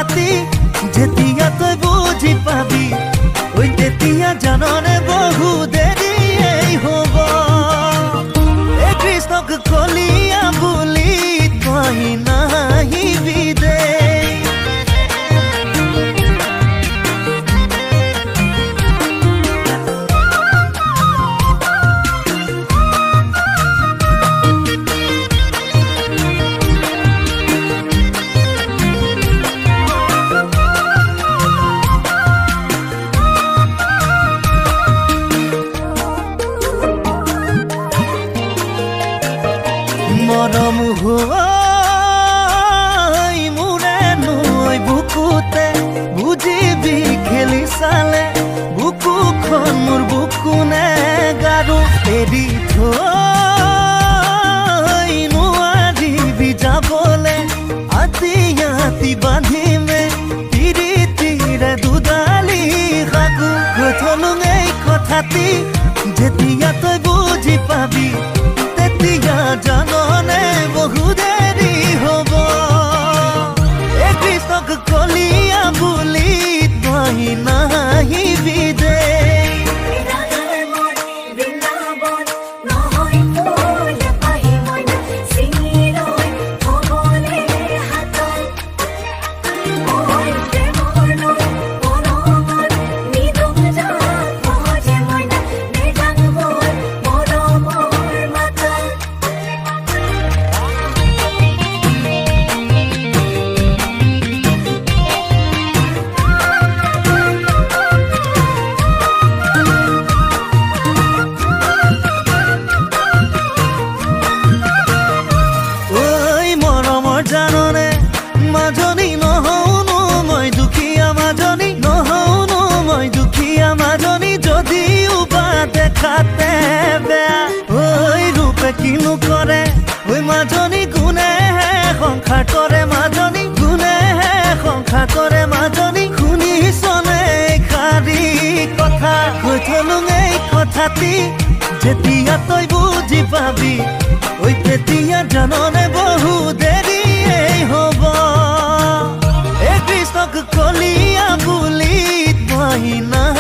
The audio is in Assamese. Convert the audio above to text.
কথাটি যেতিয়া তই বুজি পাবি ওই তেতিয়া জাননে বহু দেৰি এই হ'ব এই কৃষ্ণক কলিয়া বুলি তই নাহিবি দে মৰম হৈ মোৰে নৈ বুকুতে বুজিবি খেলি চালে বুকুখন মোৰ বুকুনে গাৰু এৰি থৈ নোৱাৰিবি যাবলে আতি আতি বান্ধিমে তিৰি তিৰে দুডালি সাকু থলো এই কথাটি যেতিয়া তই বুজি পাবি তেতিয়া জাননে বহু দেৰি হ'ব এই কৃষ্ণক কলিয়া বুলি তই নাহিবি দে খাতে বেয়া ওই ৰূপে কিনো কৰে ওই মাজনী গুণেহে সংসাৰ কৰে মাজনী গুণেহে সংসাৰ কৰে মাজনী শুনিছনে খাৰী কথা কৈ থলো এই কথাটি যেতিয়া তই বুজি পাবি ওই তেতিয়া জাননে বহু দেৰি এই হ'ব এই কৃষ্ণক কলিয়া বুলি তই না